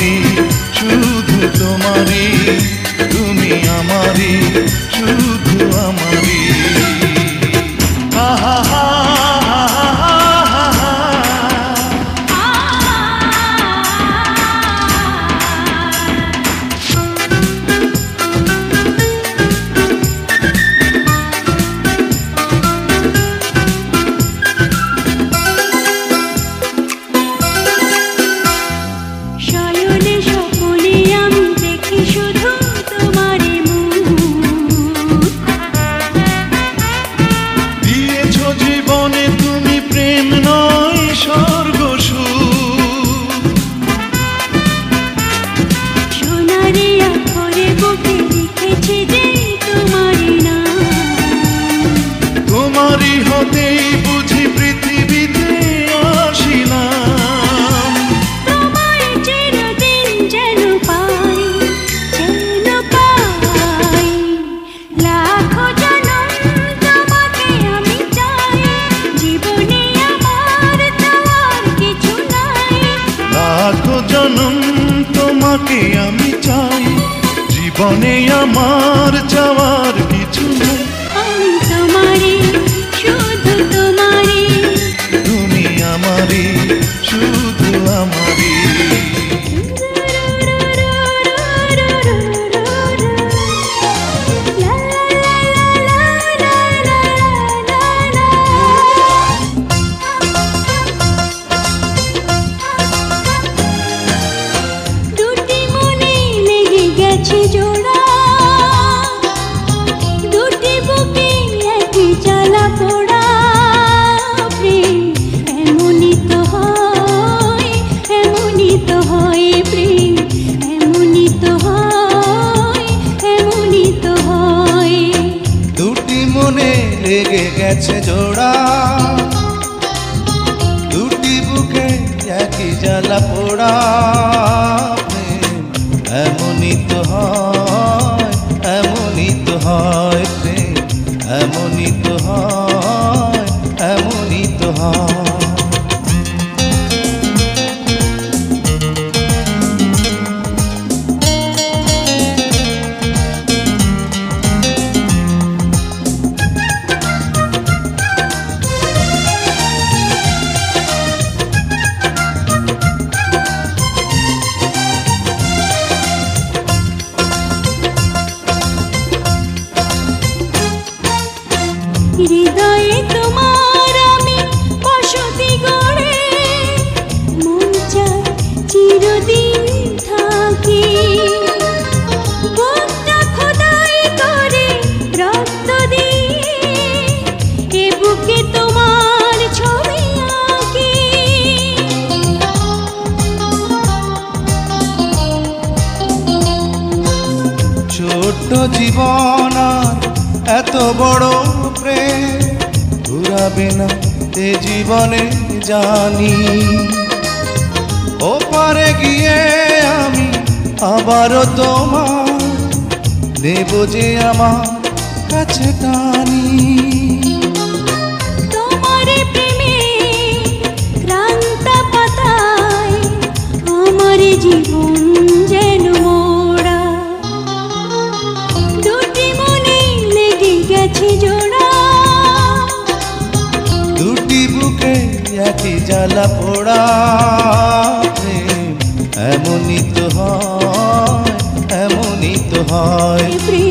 আমারই, শুধু তোমারই, তুমি আমারই, শুধু আমারই। আহা হা বুঝি পৃথিবীতে আসিলাম, তোমার চিরদিন যেন পাই, যেন পাই। লাখো জনম তোমাকে আমি চাই, জীবনে আমার চাওয়ার কিছু নাই। লাখো জনম তোমাকে আমি চাই, জীবনে আমার চাওয়ার কিছু নাই। আমি তোমারই, শুধু তোমারই, তুমি আমারই, শুধু আমারই। দুটি মনে লেগে গেছে জোড়া, দুটি বুকে একই জ্বালা পোড়া। প্রেম এমনই তো হয়, এমনই তো হয়, প্রেম এমনই তো হয়, এমনই তো হয়। দুটি মনে লেগে গেছে জোড়া, দুটি বুকে একই জ্বালা পোড়া। এমনই তো হয়, এমনই তো হয়, প্রেম এমনই তো হয়, এমনই তো হয়। হৃদয়ে তোমার আমি বসতি গড়ে, মন চায় চিরদিন থাকি। বুকটা খোদাই করে রক্ত দিয়ে, এ বুকে তোমার ছবি আঁকি। ছোট্ট জীবন আর এত বড় প্রেম ঘুরাবে না এ জীবনে জানি। ওপারে গিয়ে আমি আবারও তোমার নেব যে আমার কাছে টানি। তোমার প্রেমে ক্লান্ত পাতায় আমার জীবন যেন মোড়া। দুটি মনে লেগে গেছে জোড়া, দুটি বুকে একই জ্বালা পোড়া। এমনই তো হয়, এমনই তো হয়। প্রেম